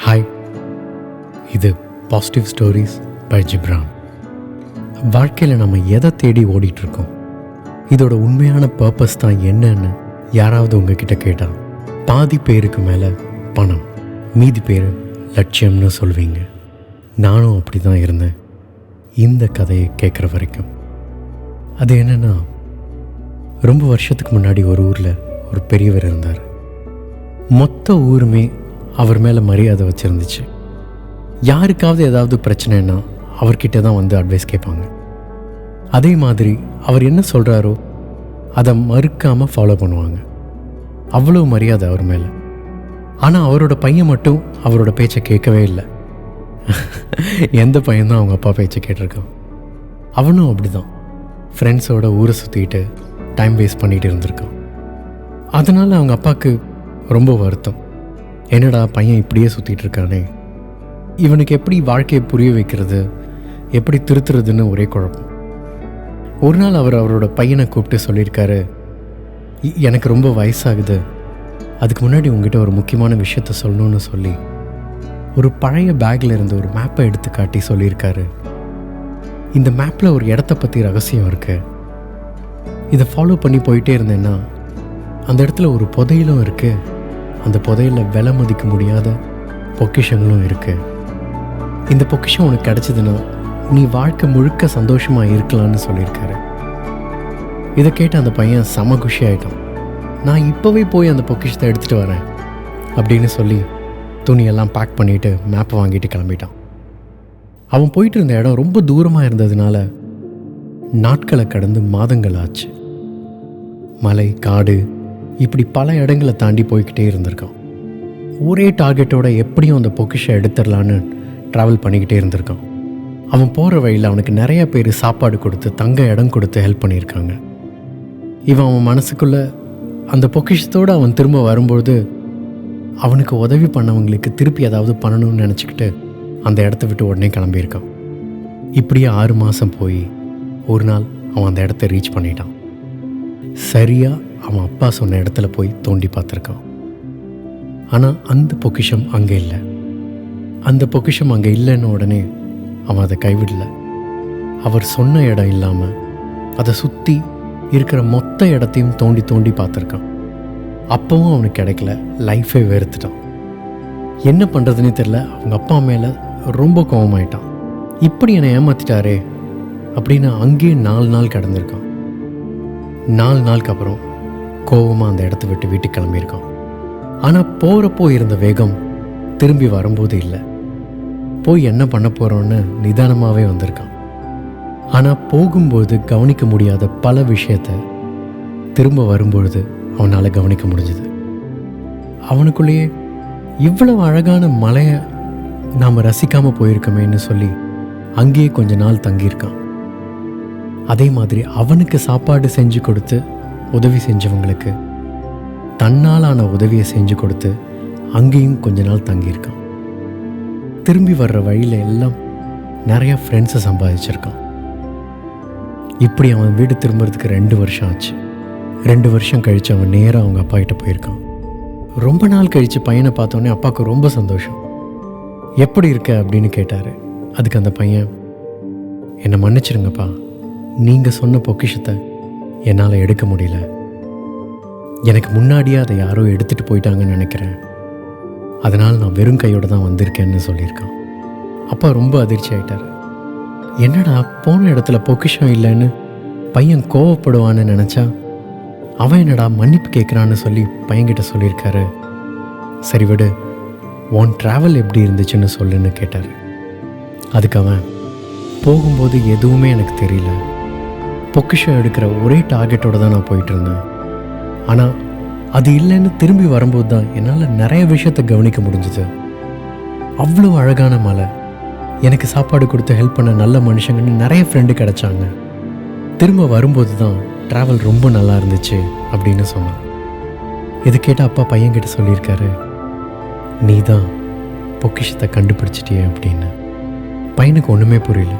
Hi, இது positive stories by Ghibran. வாழ்க்கையில் நம்ம எதை தேடி ஓடிட்டுருக்கோம், இதோட உண்மையான பர்பஸ் தான் என்னன்னு யாராவது உங்ககிட்ட கேட்டால் பாதி பேருக்கு மேலே பணம், மீதி பேர் லட்சியம்னு சொல்வீங்க. நானும் அப்படி தான் இருந்தேன் இந்த கதையை கேட்குற வரைக்கும். அது என்னென்னா, ரொம்ப வருஷத்துக்கு முன்னாடி ஒரு ஊரில் ஒரு பெரியவர் இருந்தார். மொத்த ஊருமே அவர் மேலே மரியாதை வச்சுருந்துச்சு. யாருக்காவது ஏதாவது பிரச்சனைன்னா அவர்கிட்ட தான் வந்து அட்வைஸ் கேட்பாங்க. அதே மாதிரி அவர் என்ன சொல்கிறாரோ அதை மறுக்காமல் ஃபாலோ பண்ணுவாங்க. அவ்வளோ மரியாதை அவர் மேலே. ஆனால் அவரோட பையன் மட்டும் அவரோட பேச்சை கேட்கவே இல்லை. எந்த பையன்தான் அவங்க அப்பா பேச்சை கேட்டிருக்கான்? அவனும் அப்படி தான் ஃப்ரெண்ட்ஸோட ஊரை சுற்றிட்டு டைம் வேஸ்ட் பண்ணிகிட்டு இருந்திருக்கான். அதனால் அவங்க அப்பாவுக்கு ரொம்ப வருத்தம். என்னடா பையன் இப்படியே சுற்றிட்டு இருக்கானே, இவனுக்கு எப்படி வாழ்க்கையை புரிய வைக்கிறது, எப்படி திருத்துறதுன்னு ஒரே குழப்பம். ஒரு நாள் அவர் அவரோட பையனை கூப்பிட்டு சொல்லியிருக்காரு, எனக்கு ரொம்ப வயசாகுது, அதுக்கு முன்னாடி உங்ககிட்ட ஒரு முக்கியமான விஷயத்த சொல்லணும்னு சொல்லி ஒரு பழைய பேக்கில் இருந்து ஒரு மேப்பை எடுத்து காட்டி சொல்லியிருக்காரு. இந்த மேப்பில் ஒரு இடத்த பற்றி ரகசியம் இருக்குது. இதை ஃபாலோ பண்ணி போயிட்டே இருந்தேன்னா அந்த இடத்துல ஒரு புதையலும் இருக்குது. அந்த புதையலில் விலை மதிக்க முடியாத பொக்கிஷங்களும் இருக்குது. இந்த பொக்கிஷம் உனக்கு கிடச்சிதுன்னா நீ வாழ்க்கை முழுக்க சந்தோஷமாக இருக்கலான்னு சொல்லியிருக்காரு. இதை கேட்டு அந்த பையன் செம குஷி ஆகிட்டான். நான் இப்போவே போய் அந்த பொக்கிஷத்தை எடுத்துகிட்டு வரேன் அப்படின்னு சொல்லி துணியெல்லாம் பேக் பண்ணிவிட்டு மேப்பை வாங்கிட்டு கிளம்பிட்டான். அவன் போயிட்டு இருந்த இடம் ரொம்ப தூரமாக இருந்ததுனால நாட்களை கடந்து மாதங்கள் ஆச்சு. மலை, காடு, இப்படி பல இடங்களை தாண்டி போய்கிட்டே இருந்திருக்கான். ஒரே டார்கெட்டோட எப்படியும் அந்த பொக்கிஷை எடுத்துடலான்னு ட்ராவல் பண்ணிக்கிட்டே இருந்திருக்கான். அவன் போகிற வழியில் அவனுக்கு நிறைய பேர் சாப்பாடு கொடுத்து தங்க இடம் கொடுத்து ஹெல்ப் பண்ணியிருக்காங்க. அவன் மனசுக்குள்ளே அந்த பொக்கிஷத்தோடு அவன் திரும்ப வரும்பொழுது அவனுக்கு உதவி பண்ணவங்களுக்கு திருப்பி ஏதாவது பண்ணணும்னு நினச்சிக்கிட்டு அந்த இடத்த விட்டு உடனே கிளம்பியிருக்கான். இப்படியே 6 மாதம் போய் ஒரு நாள் அவன் அந்த இடத்த ரீச் பண்ணிட்டான். சரியாக அவன் அப்பா சொன்ன இடத்துல போய் தோண்டி பார்த்துருக்கான். ஆனால் அந்த பொக்கிஷம் அங்கே இல்லை. அந்த பொக்கிஷம் அங்கே இல்லைன்னு உடனே அவன் அதை கைவிடலை. அவர் சொன்ன இடம் இல்லாமல் அதை சுற்றி இருக்கிற மொத்த இடத்தையும் தோண்டி தோண்டி பார்த்துருக்கான். அப்பவும் அவனுக்கு கிடைக்கல. லைஃபே வெறுத்துட்டான். என்ன பண்ணுறதுனே தெரில. அவங்க அப்பா மேலே ரொம்ப கோபமாயிட்டான். இப்படி என்னை ஏமாற்றிட்டாரே அப்படின்னு அங்கேயே 4 நாள் கடந்திருக்கான். 4 நாளுக்கு அப்புறம் கோபமாக அந்த இடத்த விட்டு வீட்டுக்கு கிளம்பியிருக்கான். ஆனால் போகிறப்போ இருந்த வேகம் திரும்பி வரும்போது இல்லை. போய் என்ன பண்ண போகிறோன்னு நிதானமாகவே வந்திருக்கான். ஆனால் போகும்போது கவனிக்க முடியாத பல விஷயத்தை திரும்ப வரும்பொழுது அவனால் கவனிக்க முடிஞ்சுது. அவனுக்குள்ளேயே இவ்வளவு அழகான மலையை நாம் ரசிக்காமல் போயிருக்கோமேன்னு சொல்லி அங்கேயே கொஞ்ச நாள் தங்கியிருக்கான். அதே மாதிரி அவனுக்கு சாப்பாடு செஞ்சு கொடுத்து உதவி செஞ்சவங்களுக்கு தன்னாலான உதவியை செஞ்சு கொடுத்து அங்கேயும் கொஞ்ச நாள் தங்கியிருக்கான். திரும்பி வர்ற வழியில் எல்லாம் நிறையா ஃப்ரெண்ட்ஸை சம்பாதிச்சிருக்கான். இப்படி அவன் வீடு திரும்புறதுக்கு 2 வருஷம் ஆச்சு. 2 வருஷம் கழித்து அவன் நேராக அவங்க அப்பா கிட்ட போயிருக்கான். ரொம்ப நாள் கழித்து பையனை பார்த்தோன்னே அப்பாவுக்கு ரொம்ப சந்தோஷம். எப்படி இருக்க அப்படின்னு கேட்டார். அதுக்கு அந்த பையன், என்னை மன்னிச்சிருங்கப்பா, நீங்கள் சொன்ன பொக்கிஷத்தை என்னால் எடுக்க முடியல. எனக்கு முன்னாடியே அதை யாரோ எடுத்துகிட்டு போயிட்டாங்கன்னு நினைக்கிறேன். அதனால் நான் வெறும் கையோடு தான் வந்திருக்கேன்னு சொல்லியிருக்கான். அப்பா ரொம்ப அதிர்ச்சி ஆகிட்டார். என்னடா போன இடத்துல பொக்கிஷம் இல்லைன்னு பையன் கோவப்படுவான்னு நினச்சா அவன் என்னடா மன்னிப்பு கேட்குறான்னு சொல்லி பையன்கிட்ட சொல்லியிருக்காரு. சரி விடு, உன் ட்ராவல் எப்படி இருந்துச்சுன்னு சொல்லுன்னு கேட்டார். அதுக்கு அவன், போகும்போது எதுவுமே எனக்கு தெரியல, பொக்கிஷம் எடுக்கிற ஒரே டார்கெட்டோடு தான் நான் போயிட்டு இருந்தேன். ஆனால் அது இல்லைன்னு திரும்பி வரும்போது தான் என்னால் நிறைய விஷயத்தை கவனிக்க முடிஞ்சுது. அவ்வளோ அழகான மலை, எனக்கு சாப்பாடு கொடுத்து ஹெல்ப் பண்ண நல்ல மனுஷங்கன்னு நிறைய ஃப்ரெண்டு கிடச்சாங்க. திரும்ப வரும்போது தான் ட்ராவல் ரொம்ப நல்லா இருந்துச்சு அப்படின்னு சொன்னான். இது கேட்ட அப்பா பையன்கிட்ட சொல்லியிருக்காரு, நீ தான் பொக்கிஷத்தை கண்டுபிடிச்சிட்டியே அப்படின்னு. பையனுக்கு ஒன்றுமே புரியல.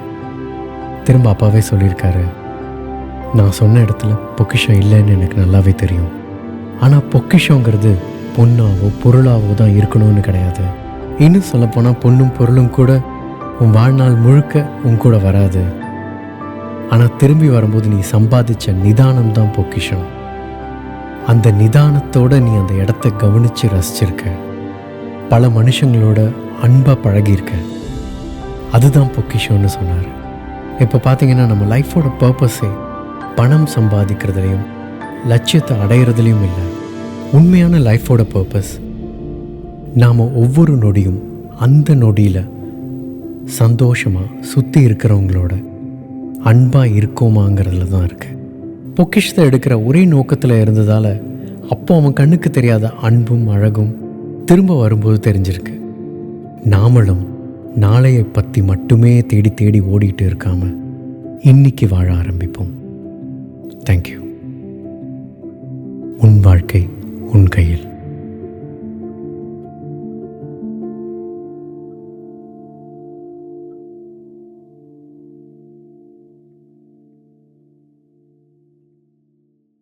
திரும்ப அப்பாவே சொல்லியிருக்காரு, நான் சொன்ன இடத்துல பொக்கிஷம் இல்லைன்னு எனக்கு நல்லாவே தெரியும். ஆனால் பொக்கிஷங்கிறது பொண்ணாவோ பொருளாவோ தான் இருக்கணும்னு கிடையாது. இன்னும் சொல்லப்போனால் பொண்ணும் பொருளும் கூட உன் வாழ்நாள் முழுக்க உன் கூட வராது. ஆனால் திரும்பி வரும்போது நீ சம்பாதிச்ச நிதானம் தான் பொக்கிஷம். அந்த நிதானத்தோடு நீ அந்த இடத்த கவனித்து ரசிச்சிருக்க, பல மனுஷங்களோட அன்பாக பழகியிருக்க, அதுதான் பொக்கிஷம்னு சொன்னார். இப்போ பார்த்தீங்கன்னா நம்ம லைஃபோட பர்பஸே பணம் சம்பாதிக்கிறதுலையும் லட்சியத்தை அடையிறதுலையும் இல்லை. உண்மையான லைஃபோட பர்பஸ் நாம் ஒவ்வொரு நொடியும் அந்த நொடியில் சந்தோஷமாக சுற்றி இருக்கிறவங்களோட அன்பாக இருக்கோமாங்கிறதுல தான் இருக்குது. பொக்கிஷத்தை எடுக்கிற ஒரே நோக்கத்தில் இருந்ததால் அப்போ அவன் கண்ணுக்கு தெரியாத அன்பும் அழகும் திரும்ப வரும்போது தெரிஞ்சிருக்கு. நாமளும் நாளையை பற்றி மட்டுமே தேடி தேடி ஓடிட்டு இருக்காமல் இன்னைக்கு வாழ ஆரம்பிப்போம். தேங்க்யூ. உன் வாழ்க்கை உன் கையில்.